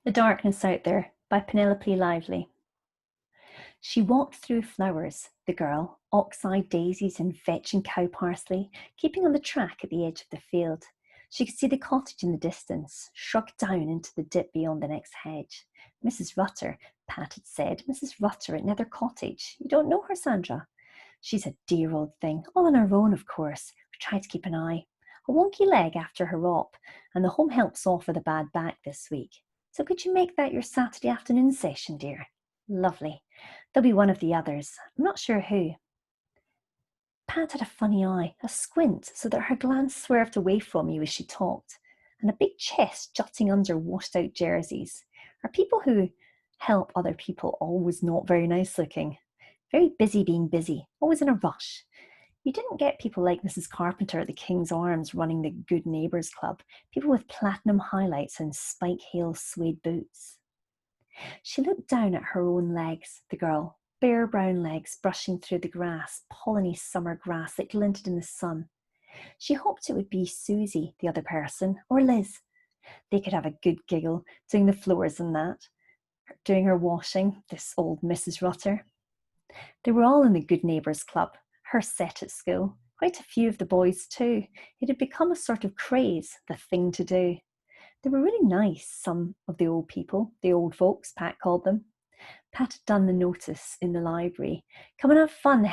The Darkness Out There by Penelope Lively. She walked through flowers, the girl, ox-eyed daisies and vetch and cow parsley, keeping on the track at the edge of the field. She could see the cottage in the distance, shrunk down into the dip beyond the next hedge. Mrs. Rutter, Pat had said, Mrs. Rutter at Nether Cottage. You don't know her, Sandra? She's a dear old thing, all on her own, of course. We try to keep an eye. A wonky leg after her op, and the home help's off with a bad back this week. So could you make that your Saturday afternoon session, dear? Lovely. There'll be one of the others. I'm not sure who. Pat had a funny eye, a squint, so that her glance swerved away from you as she talked, and a big chest jutting under washed-out jerseys. Are people who help other people always not very nice looking? Very busy being busy, always in a rush. You didn't get people like Mrs. Carpenter at the King's Arms running the Good Neighbours Club, people with platinum highlights and spike heel suede boots. She looked down at her own legs, the girl, bare brown legs brushing through the grass, polleny summer grass that glinted in the sun. She hoped it would be Susie, the other person, or Liz. They could have a good giggle, doing the floors and that, doing her washing, this old Mrs. Rutter. They were all in the Good Neighbours Club, her set at school, quite a few of the boys too. It had become a sort of craze, the thing to do. They were really nice, some of the old people, the old folks, Pat called them. Pat had done the notice in the library. Come and have fun,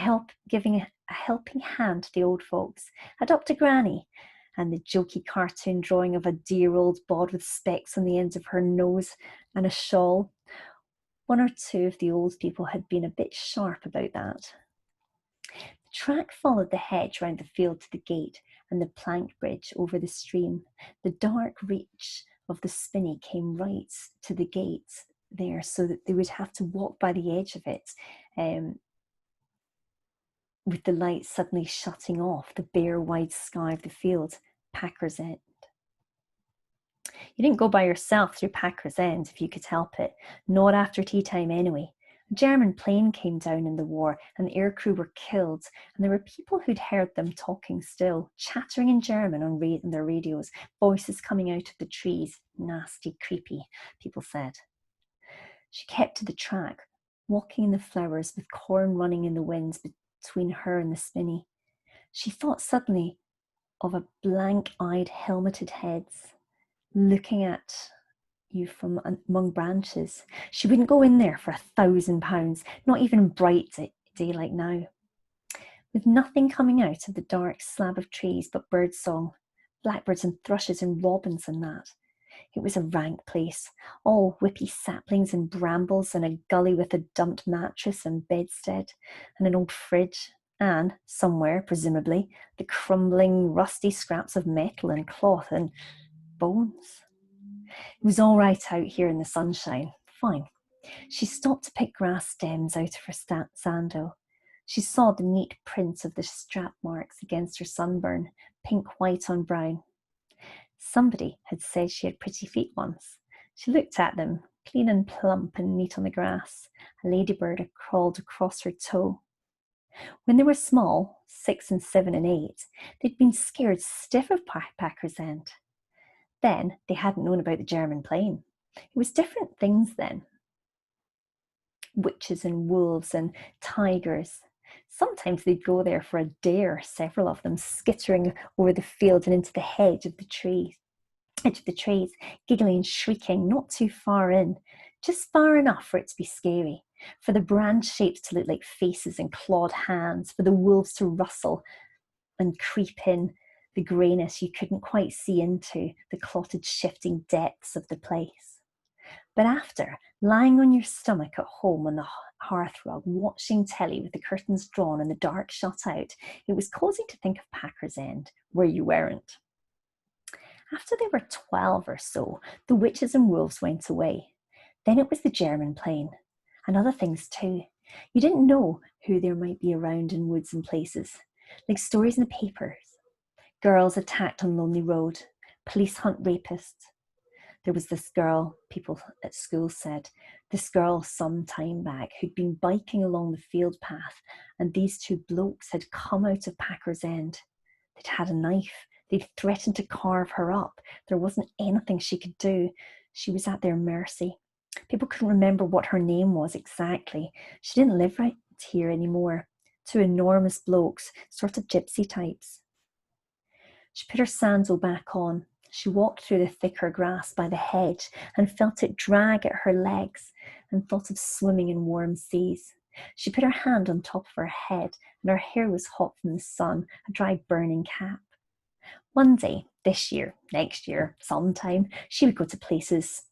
giving a helping hand to the old folks. Adopt a granny. And the jokey cartoon drawing of a dear old bod with specks on the ends of her nose and a shawl. One or two of the old people had been a bit sharp about that. The track followed the hedge round the field to the gate and the plank bridge over the stream. The dark reach of the spinney came right to the gate there, so that they would have to walk by the edge of it, with the light suddenly shutting off the bare wide sky of the field, Packer's End. You didn't go by yourself through Packer's End if you could help it, not after tea time anyway. A German plane came down in the war and the aircrew were killed, and there were people who'd heard them talking still, chattering in German on their radios, voices coming out of the trees. Nasty, creepy, people said. She kept to the track, walking in the flowers with corn running in the winds between her and the spinney. She thought suddenly of a blank-eyed, helmeted heads looking at you from among branches. She wouldn't go in there for £1,000, not even bright daylight now. With nothing coming out of the dark slab of trees but birdsong, blackbirds and thrushes and robins and that. It was a rank place, all whippy saplings and brambles, and a gully with a dumped mattress and bedstead, and an old fridge, and, somewhere, presumably, the crumbling, rusty scraps of metal and cloth and bones. It was all right out here in the sunshine. Fine. She stopped to pick grass stems out of her sandal. She saw the neat print of the strap marks against her sunburn, pink, white on brown. Somebody had said she had pretty feet once. She looked at them, clean and plump and neat on the grass. A ladybird had crawled across her toe. When they were small, 6 and 7 and 8, they'd been scared stiff of Packer's End. Then they hadn't known about the German plane. It was different things then. Witches and wolves and tigers. Sometimes they'd go there for a dare, several of them, skittering over the field and into the hedge of the trees, giggling and shrieking, not too far in, just far enough for it to be scary, for the branch shapes to look like faces and clawed hands, for the wolves to rustle and creep in the greyness you couldn't quite see into, the clotted shifting depths of the place. But after, lying on your stomach at home on the hearthrug, watching telly with the curtains drawn and the dark shut out, it was cosy to think of Packer's End, where you weren't. After they were 12 or so, the witches and wolves went away. Then it was the German plane, and other things too. You didn't know who there might be around in woods and places, like stories in the papers. Girls attacked on Lonely Road, police hunt rapists. There was this girl, people at school said, this girl some time back who'd been biking along the field path, and these two blokes had come out of Packer's End. They'd had a knife. They'd threatened to carve her up. There wasn't anything she could do. She was at their mercy. People couldn't remember what her name was exactly. She didn't live right here anymore. Two enormous blokes, sort of gypsy types. She put her sandal back on. She walked through the thicker grass by the hedge and felt it drag at her legs and thought of swimming in warm seas. She put her hand on top of her head and her hair was hot from the sun, a dry burning cap. One day, this year, next year, sometime, she would go to places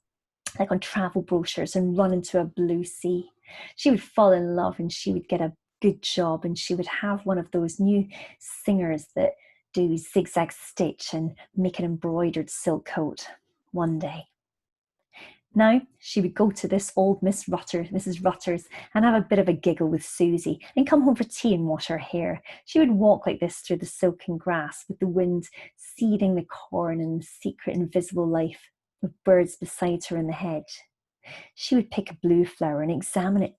like on travel brochures and run into a blue sea. She would fall in love and she would get a good job and she would have one of those new singers that do zigzag stitch and make an embroidered silk coat one day. Now she would go to this old Mrs. Rutter's, and have a bit of a giggle with Susie and come home for tea and wash her hair. She would walk like this through the silken grass with the wind seeding the corn and the secret invisible life with birds beside her in the hedge. She would pick a blue flower and examine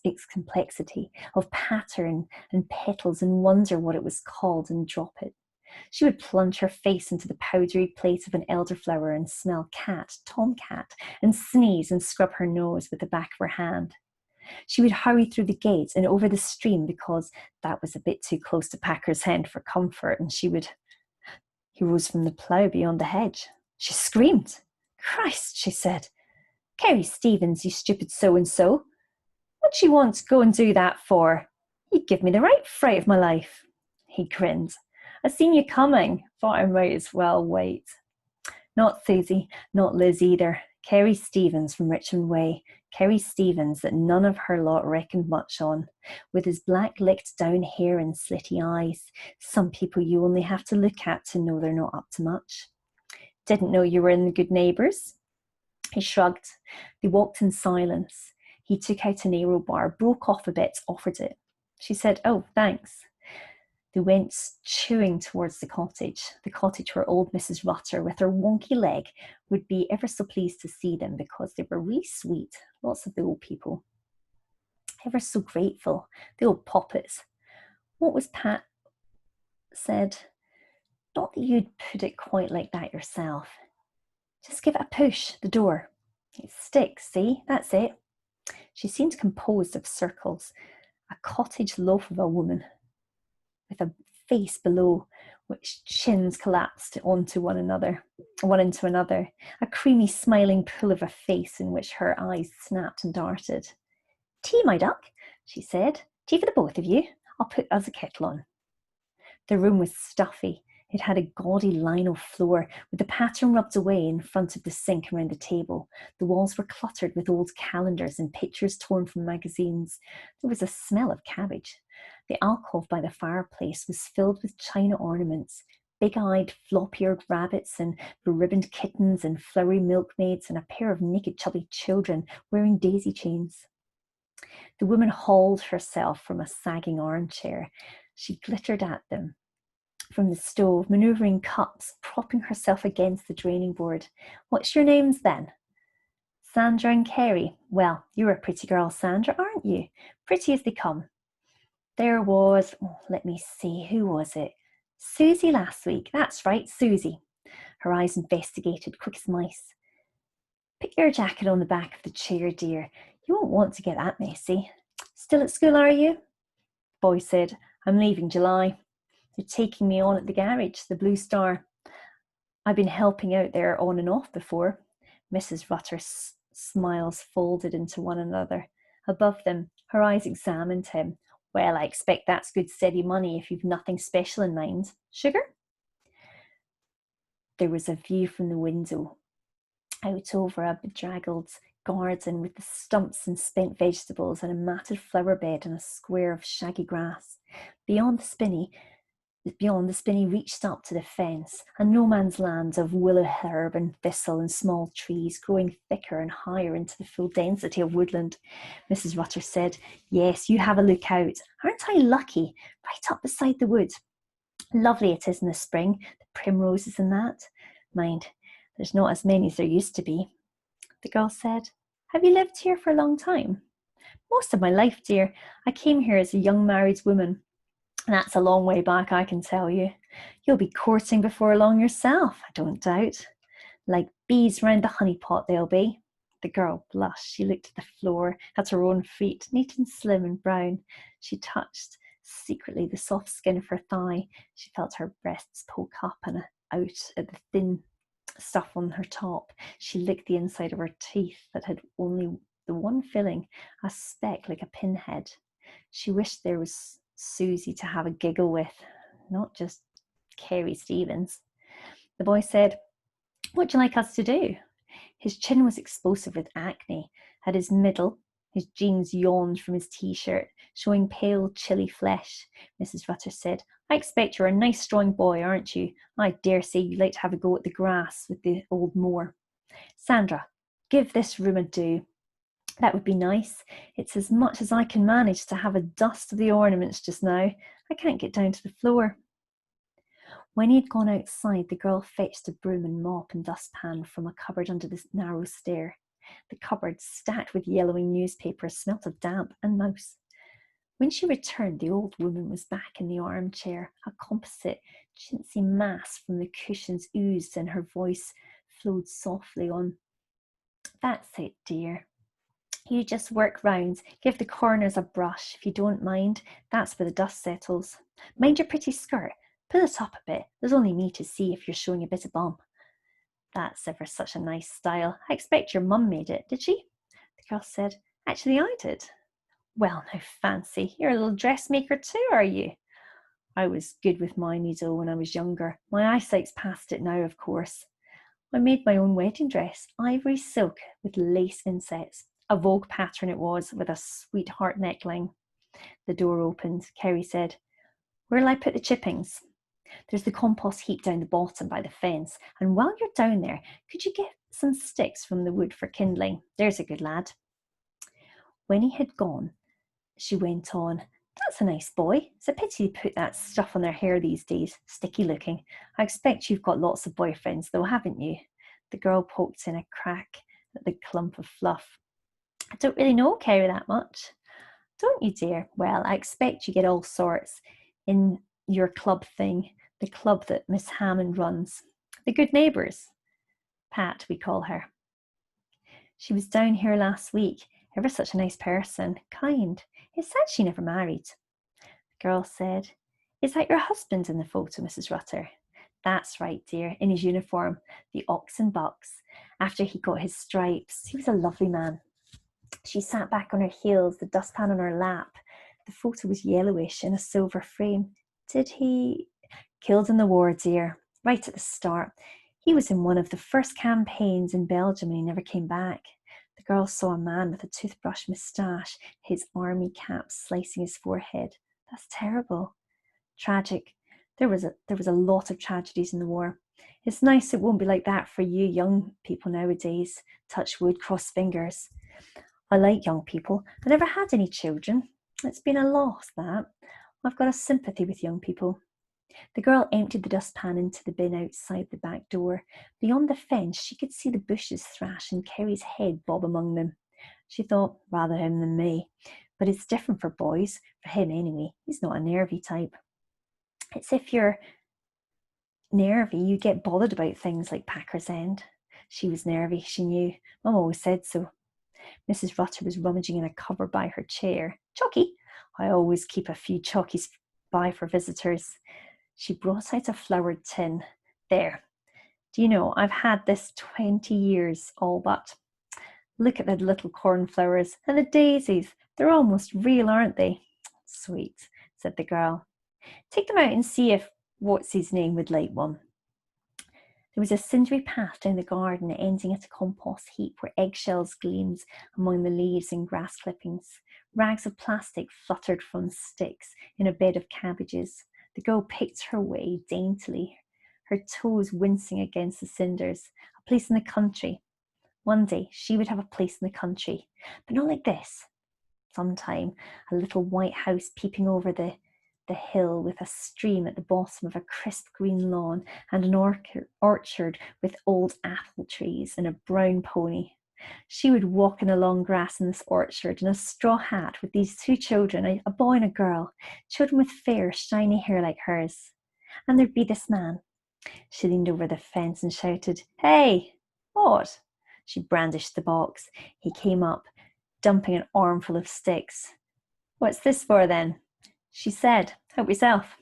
its complexity of pattern and petals and wonder what it was called and drop it. She would plunge her face into the powdery plate of an elderflower and smell tomcat, and sneeze and scrub her nose with the back of her hand. She would hurry through the gate and over the stream because that was a bit too close to Packer's End for comfort, and He rose from the plough beyond the hedge. She screamed. "Christ," she said. "Carrie Stevens, you stupid so-and-so. What'd she want to go and do that for? You give me the right fright of my life." He grinned. "I seen you coming. Thought I might as well wait." Not Susie, not Liz either. Carrie Stevens from Richmond Way. Carrie Stevens that none of her lot reckoned much on, with his black licked down hair and slitty eyes. Some people you only have to look at to know they're not up to much. "Didn't know you were in the Good Neighbours." He shrugged. They walked in silence. He took out an aero bar, broke off a bit, offered it. She said, "Oh, thanks." They went chewing towards the cottage where old Mrs. Rutter, with her wonky leg, would be ever so pleased to see them because they were really sweet, lots of the old people. Ever so grateful, the old poppets. What was Pat said? "Not that you'd put it quite like that yourself. Just give it a push, the door. It sticks, see? That's it." She seemed composed of circles, a cottage loaf of a woman, with a face below which chins collapsed onto one into another, a creamy smiling pool of a face in which her eyes snapped and darted. "Tea, my duck," she said. "Tea for the both of you. I'll put us a kettle on." The room was stuffy. It had a gaudy lino floor with the pattern rubbed away in front of the sink around the table. The walls were cluttered with old calendars and pictures torn from magazines. There was a smell of cabbage. The alcove by the fireplace was filled with china ornaments, big-eyed, flop-eared rabbits and beribboned kittens and flowery milkmaids and a pair of naked chubby children wearing daisy chains. The woman hauled herself from a sagging armchair. She glittered at them from the stove, manoeuvring cups, propping herself against the draining board. "What's your names then?" "Sandra and Carrie." "Well, you're a pretty girl, Sandra, aren't you? Pretty as they come. There was, let me see, who was it? Susie last week. That's right, Susie." Her eyes investigated, quick as mice. "Put your jacket on the back of the chair, dear. You won't want to get that messy. Still at school, are you?" The boy said, "I'm leaving July. They're taking me on at the garage, the Blue Star. I've been helping out there on and off before." Mrs. Rutter's smiles folded into one another. Above them, her eyes examined him. "Well, I expect that's good steady money if you've nothing special in mind. Sugar?" There was a view from the window out over a bedraggled garden with the stumps and spent vegetables and a matted flower bed and a square of shaggy grass. Beyond the spinney reached up to the fence, a no man's land of willow herb and thistle and small trees growing thicker and higher into the full density of woodland. Mrs. Rutter said, "Yes, you have a look out. Aren't I lucky? Right up beside the wood. Lovely it is in the spring, the primroses and that. Mind, there's not as many as there used to be." The girl said, "Have you lived here for a long time?" "Most of my life, dear. I came here as a young married woman. And that's a long way back, I can tell you. You'll be courting before long yourself, I don't doubt. Like Bees round the honey pot they'll be. The girl blushed. She looked at the floor, at her own feet, neat and slim and brown. She touched secretly the soft skin of her thigh. She felt her breasts poke up and out at the thin stuff on her top. She licked the inside of her teeth that had only the one filling, a speck like a pinhead. She wished there was Susie to have a giggle with, not just Carrie Stevens. The boy said, "What'd you like us to do?" His chin was explosive with acne. At his middle, his jeans yawned from his t-shirt, showing pale, chilly flesh. Mrs. Rutter said, "I expect you're a nice, strong boy, aren't you? I dare say you'd like to have a go at the grass with the old mower. Sandra, give this room a do." "That would be nice. It's as much as I can manage to have a dust of the ornaments just now. I can't get down to the floor." When he had gone outside, the girl fetched a broom and mop and dustpan from a cupboard under the narrow stair. The cupboard, stacked with yellowing newspapers, smelt of damp and mouse. When she returned, the old woman was back in the armchair. A composite, chintzy mass from the cushions oozed, and her voice flowed softly on. "That's it, dear. You just work round, give the corners a brush, if you don't mind. That's where the dust settles. Mind your pretty skirt. Pull it up a bit. There's only me to see if you're showing a bit of bum." "That's ever such a nice style. I expect your mum made it, did she?" The girl said, "Actually, I did." "Well, now fancy, you're a little dressmaker too, are you?" "I was good with my needle when I was younger. My eyesight's past it now, of course. I made my own wedding dress, ivory silk with lace insets. A Vogue pattern it was, with a sweetheart neckline." The door opened. Kerry said, "Where'll I put the chippings?" "There's the compost heap down the bottom by the fence. And while you're down there, could you get some sticks from the wood for kindling? There's a good lad." When he had gone, she went on, "That's a nice boy. It's a pity they put that stuff on their hair these days. Sticky looking. I expect you've got lots of boyfriends though, haven't you?" The girl poked in a crack at the clump of fluff. "I don't really know Kerry that much." "Don't you, dear? Well, I expect you get all sorts in your club thing, the club that Miss Hammond runs. The Good Neighbours. Pat, we call her. She was down here last week. Ever such a nice person. Kind. It's sad she never married." The girl said, "Is that your husband in the photo, Mrs. Rutter?" "That's right, dear, in his uniform, the ox and bucks. After he got his stripes. He was a lovely man." She sat back on her heels, the dustpan on her lap. The photo was yellowish in a silver frame. "Did he—" "Killed in the war, dear, right at the start. He was in one of the first campaigns in Belgium and he never came back." The girl saw a man with a toothbrush moustache, his army cap slicing his forehead. "That's terrible." "Tragic. There was a lot of tragedies in the war. It's nice it won't be like that for you young people nowadays. Touch wood, cross fingers." "I like young people. I never had any children. It's been a loss, that. I've got a sympathy with young people." The girl emptied the dustpan into the bin outside the back door. Beyond the fence, she could see the bushes thrash and Kerry's head bob among them. She thought, rather him than me. But it's different for boys. For him, anyway. He's not a nervy type. It's if you're nervy, you get bothered about things like Packer's End. She was nervy, she knew. Mum always said so. Mrs. Rutter was rummaging in a cupboard by her chair. "Chalky? I always keep a few chalkies by for visitors." She brought out a floured tin. "There. Do you know, I've had this 20 years, all but. Look at the little cornflowers and the daisies. They're almost real, aren't they?" "Sweet," said the girl. "Take them out and see if what's-his-name would like one." There was a cindery path down the garden ending at a compost heap where eggshells gleamed among the leaves and grass clippings. Rags of plastic fluttered from sticks in a bed of cabbages. The girl picked her way daintily, her toes wincing against the cinders. A place in the country. One day she would have a place in the country, but not like this. Sometime a little white house peeping over the hill with a stream at the bottom of a crisp green lawn and an orchard with old apple trees and a brown pony. She would walk in the long grass in this orchard in a straw hat with these two children, a boy and a girl, children with fair, shiny hair like hers. And there'd be this man. She leaned over the fence and shouted, "Hey, What? She brandished the box. He came up, dumping an armful of sticks. What's this for then? She said, help yourself.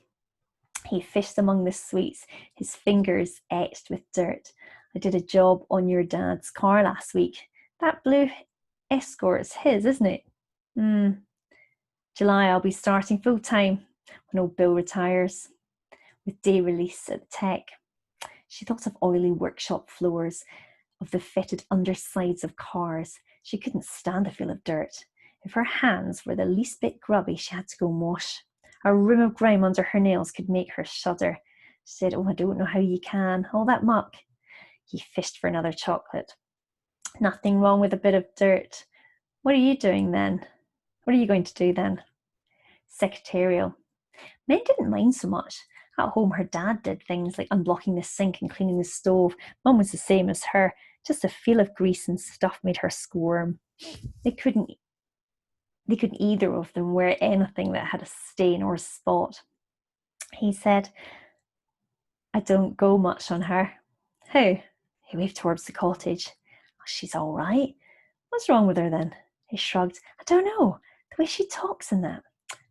He fished among the sweets, his fingers etched with dirt. I did a job on your dad's car last week. That blue Escort's his, isn't it? July I'll be starting full time when old Bill retires, with day release at the tech. She thought of oily workshop floors, of the fetid undersides of cars. She couldn't stand the feel of dirt. If her hands were the least bit grubby, she had to go and wash. A rim of grime under her nails could make her shudder. She said, oh, I don't know how you can. All that muck. He fished for another chocolate. Nothing wrong with a bit of dirt. What are you doing then? What are you going to do then? Secretarial. Men didn't mind so much. At home, her dad did things like unblocking the sink and cleaning the stove. Mum was the same as her. Just the feel of grease and stuff made her squirm. They couldn't either of them wear anything that had a stain or a spot. He said, I don't go much on her. Who? He waved towards the cottage. Oh, she's all right. What's wrong with her then? He shrugged. I don't know. The way she talks and that.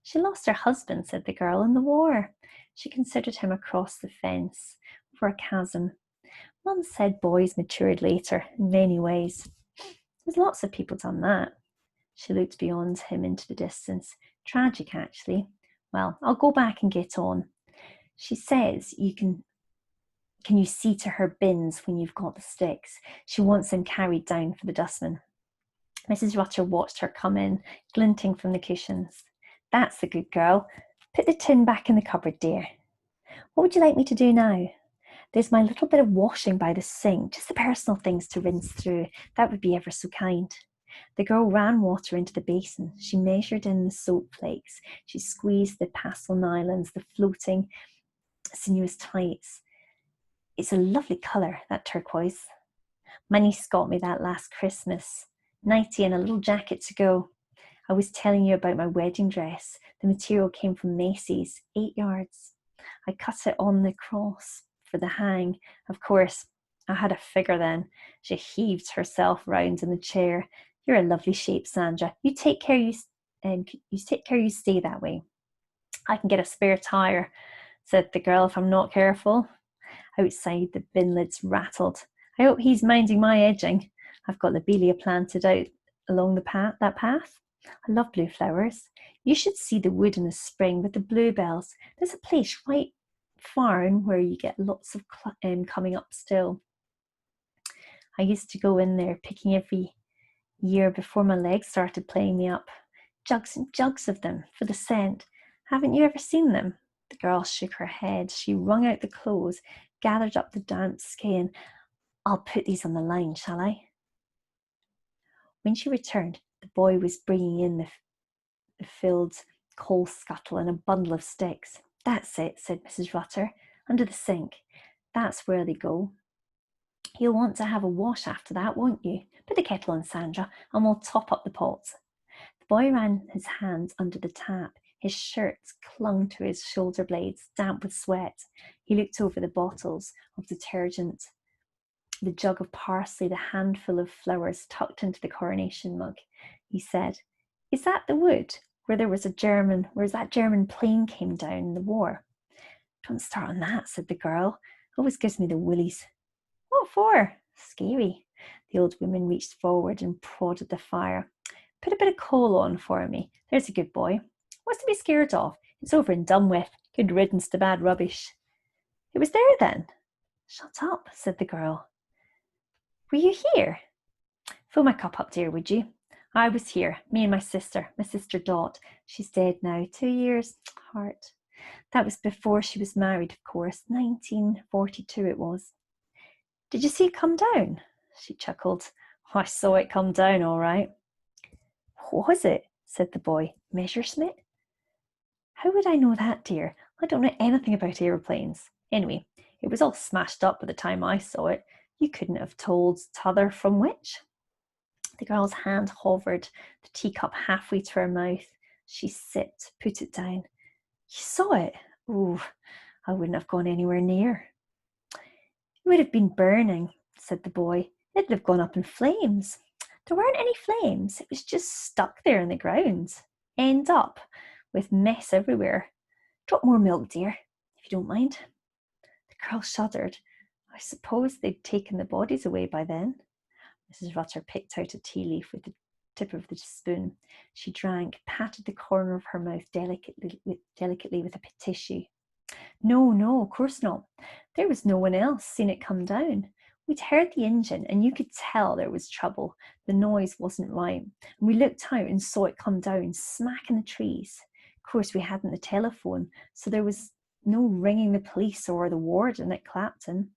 She lost her husband, said the girl, in the war. She considered him across the fence, over a chasm. Mum said boys matured later, in many ways. There's lots of people done that. She looked beyond him into the distance. Tragic, actually. Well, I'll go back and get on. She says you can you see to her bins when you've got the sticks? She wants them carried down for the dustman. Mrs. Rutter watched her come in, glinting from the cushions. That's the good girl. Put the tin back in the cupboard, dear. What would you like me to do now? There's my little bit of washing by the sink, just the personal things to rinse through. That would be ever so kind. The girl ran water into the basin. She measured in the soap flakes. She squeezed the pastel nylons, the floating sinuous tights. It's a lovely colour, that turquoise. My niece got me that last Christmas. Nightie and a little jacket to go. I was telling you about my wedding dress. The material came from Macy's, 8 yards. I cut it on the cross for the hang. Of course, I had a figure then. She heaved herself round in the chair. You're a lovely shape, Sandra. You take care you stay that way. I can get a spare tire, said the girl, if I'm not careful. Outside, the bin lids rattled. I hope he's minding my edging. I've got lobelia planted out along that path. I love blue flowers. You should see the wood in the spring with the bluebells. There's a place right farm where you get lots of coming up still. I used to go in there picking every year before my legs started playing me up. Jugs and jugs of them for the scent. Haven't you ever seen them? The girl shook her head. She wrung out the clothes, gathered up the damp skein. I'll put these on the line, shall I? When she returned, the boy was bringing in the filled coal scuttle and a bundle of sticks. That's it, said Mrs. Rutter, under the sink. That's where they go. You'll want to have a wash after that, won't you? Put the kettle on, Sandra, and we'll top up the pots. The boy ran his hands under the tap. His shirt clung to his shoulder blades, damp with sweat. He looked over the bottles of detergent, the jug of parsley, the handful of flowers tucked into the coronation mug. He said, is that the wood where that German plane came down in the war? Don't start on that, said the girl. Always gives me the willies. What for? Scary. The old woman reached forward and prodded the fire. Put a bit of coal on for me. There's a good boy. What's to be scared of? It's over and done with. Good riddance to bad rubbish. It was there then? Shut up, said the girl. Were you here? Fill my cup up, dear, would you? I was here, me and my sister Dot. She's dead now, 2 years. Heart. That was before she was married, of course. 1942 it was. Did you see it come down? She chuckled. I saw it come down, all right. What was it? Said the boy. Messerschmitt? How would I know that, dear? I don't know anything about aeroplanes. Anyway, it was all smashed up by the time I saw it. You couldn't have told t'other from which. The girl's hand hovered, the teacup halfway to her mouth. She sipped, put it down. You saw it? Oh, I wouldn't have gone anywhere near. It would have been burning, said the boy. It'd have gone up in flames. There weren't any flames. It was just stuck there in the ground. End up with mess everywhere. Drop more milk, dear, if you don't mind. The girl shuddered. I suppose they'd taken the bodies away by then. Mrs. Rutter picked out a tea leaf with the tip of the spoon. She drank, patted the corner of her mouth delicately with a tissue. No, of course not. There was no one else seen it come down. We'd heard the engine and you could tell there was trouble. The noise wasn't right. And we looked out and saw it come down, smack in the trees. Of course, we hadn't the telephone, so there was no ringing the police or the warden at Clapton.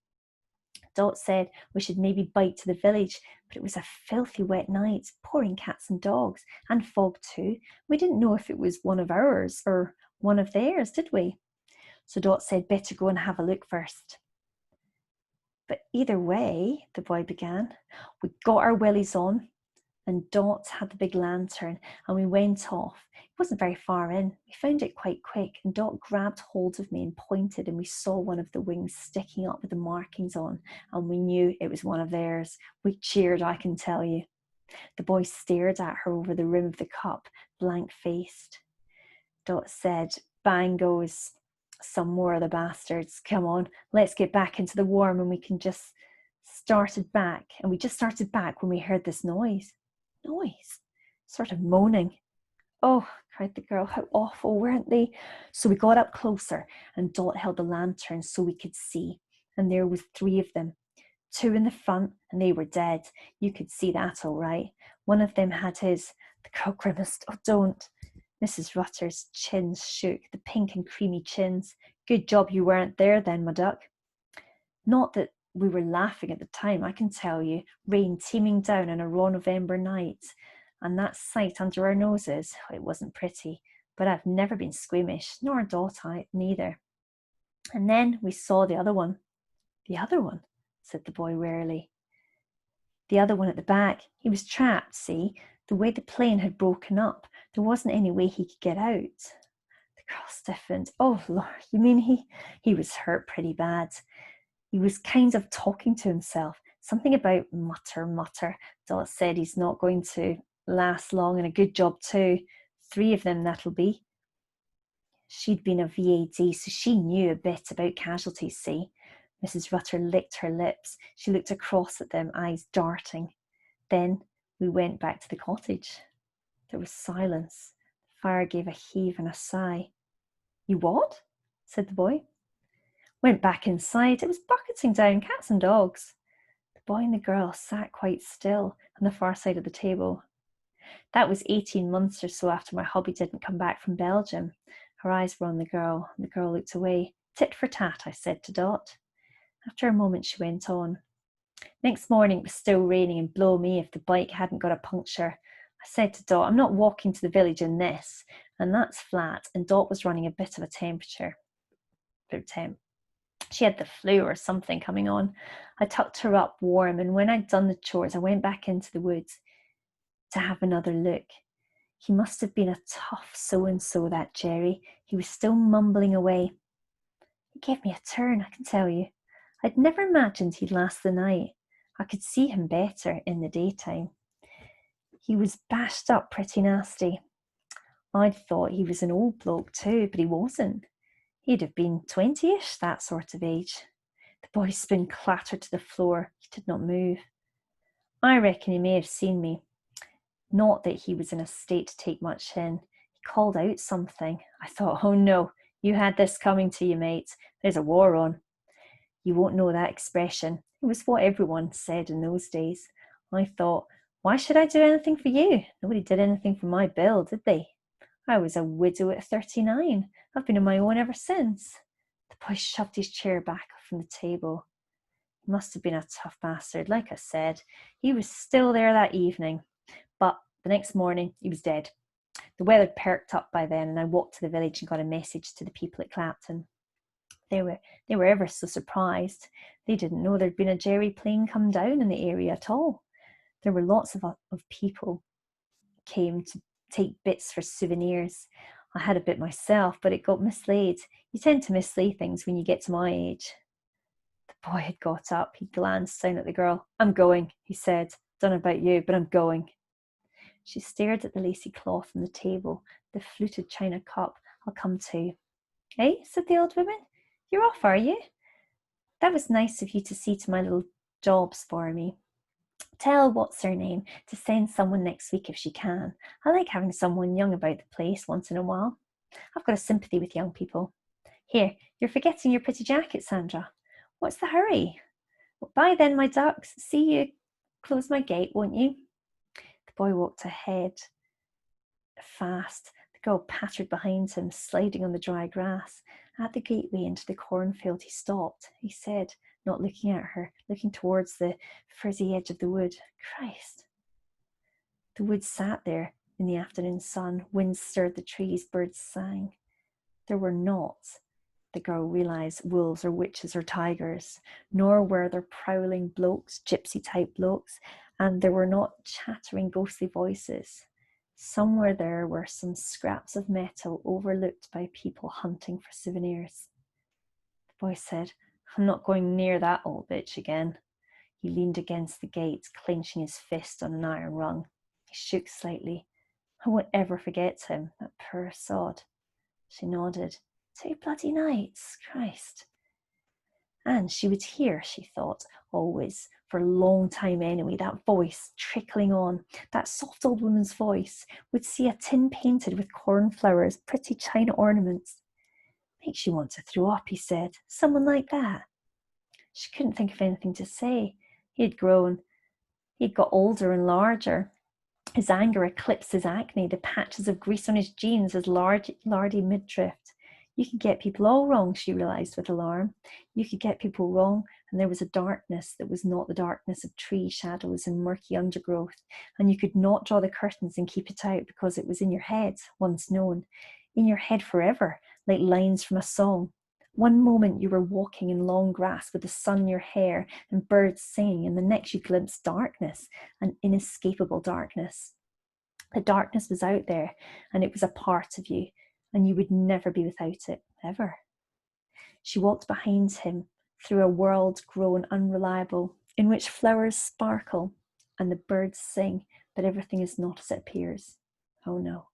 Dot said we should maybe bike to the village, but it was a filthy wet night, pouring cats and dogs, and fog too. We didn't know if it was one of ours or one of theirs, did we? So Dot said better go and have a look first. But either way, the boy began, we got our wellies on, and Dot had the big lantern, and we went off. It wasn't very far in. We found it quite quick, and Dot grabbed hold of me and pointed, and we saw one of the wings sticking up with the markings on, and we knew it was one of theirs. We cheered, I can tell you. The boy stared at her over the rim of the cup, blank-faced. Dot said, bang goes some more of the bastards. Come on, let's get back into the warm, and we just started back when we heard this noise, sort of moaning. Oh, cried the girl, how awful, weren't they? So we got up closer, and Dot held the lantern so we could see, and there was 3 of them, 2 in the front, and they were dead. You could see that all right. One of them had the girl grimaced. Oh, don't. Mrs. Rutter's chins shook, the pink and creamy chins. Good job you weren't there then, my duck. Not that we were laughing at the time, I can tell you. Rain teeming down on a raw November night, and that sight under our noses, it wasn't pretty. But I've never been squeamish, nor Dot neither. And then we saw the other one. The other one, said the boy wearily. The other one at the back. He was trapped, see? The way the plane had broken up, there wasn't any way he could get out. The girl stiffened. Oh, Lord, you mean he was hurt pretty bad? He was kind of talking to himself. Something about mutter. Dot said he's not going to last long, and a good job too. 3 of them, that'll be. She'd been a VAD, so she knew a bit about casualties, see? Mrs. Rutter licked her lips. She looked across at them, eyes darting. Then we went back to the cottage. There was silence. The fire gave a heave and a sigh. You what? Said the boy. Went back inside. It was bucketing down, cats and dogs. The boy and the girl sat quite still on the far side of the table. That was 18 months or so after my hubby didn't come back from Belgium. Her eyes were on the girl, and the girl looked away. Tit for tat, I said to Dot. After a moment, she went on. Next morning, it was still raining, and blow me if the bike hadn't got a puncture. I said to Dot, I'm not walking to the village in this, and that's flat, and Dot was running a bit of a temperature. She had the flu or something coming on. I tucked her up warm, and when I'd done the chores, I went back into the woods to have another look. He must have been a tough so-and-so, that Jerry. He was still mumbling away. He gave me a turn, I can tell you. I'd never imagined he'd last the night. I could see him better in the daytime. He was bashed up pretty nasty. I'd thought he was an old bloke too, but he wasn't. He'd have been 20-ish, that sort of age. The boy's spoon clattered to the floor. He did not move. I reckon he may have seen me. Not that he was in a state to take much in. He called out something. I thought, oh no, you had this coming to you, mate. There's a war on. You won't know that expression. It was what everyone said in those days. I thought, why should I do anything for you? Nobody did anything for my bill, did they? I was a widow at 39. I've been on my own ever since. The boy shoved his chair back from the table. He must have been a tough bastard, like I said. He was still there that evening. But the next morning, he was dead. The weather perked up by then, and I walked to the village and got a message to the people at Clapton. They were ever so surprised. They didn't know there'd been a Jerry plane come down in the area at all. There were lots of people came to take bits for souvenirs. I had a bit myself, but it got mislaid. You tend to mislay things when you get to my age. The The boy had got up. He glanced down at the girl. "I'm going," he said. "Don't know about you, but I'm going." She stared at the lacy cloth on the table, the fluted china cup. "I'll come too." "Eh?" said the old woman. "You're off, are you? That was nice of you to see to my little jobs for me. Tell what's her name to send someone next week if she can. I like having someone young about the place once in a while. I've got a sympathy with young people. Here, you're forgetting your pretty jacket, Sandra. What's the hurry?" "Well, bye then, my ducks. See you. Close my gate, won't you?" The boy walked ahead fast. The girl pattered behind him, sliding on the dry grass. At the gateway into the cornfield, he stopped. He said, not looking at her, looking towards the frizzy edge of the wood, "Christ." The wood sat there in the afternoon sun. Wind stirred the trees, birds sang. There were not, the girl realised, wolves or witches or tigers, nor were there prowling blokes, gypsy-type blokes, and there were not chattering ghostly voices. Somewhere there were some scraps of metal overlooked by people hunting for souvenirs. The boy said, "I'm not going near that old bitch again." He leaned against the gate, clenching his fist on an iron rung. He shook slightly. "I won't ever forget him, that poor sod." She nodded. 2 bloody nights, Christ. And she would hear, she thought, always, for a long time anyway, that voice trickling on, that soft old woman's voice, would see a tin painted with cornflowers, pretty china ornaments. "Makes you want to throw up," he said. "Someone like that." She couldn't think of anything to say. He had grown. He had got older and larger. His anger eclipsed his acne, the patches of grease on his jeans, his lardy midriff. You could get people all wrong, she realised with alarm. You could get people wrong, and there was a darkness that was not the darkness of tree shadows and murky undergrowth, and you could not draw the curtains and keep it out because it was in your head, once known, in your head forever, like lines from a song. One moment you were walking in long grass with the sun in your hair and birds singing, and the next you glimpsed darkness, an inescapable darkness. The darkness was out there, and it was a part of you, and you would never be without it, ever. She walked behind him through a world grown unreliable, in which flowers sparkle and the birds sing, but everything is not as it appears. Oh no.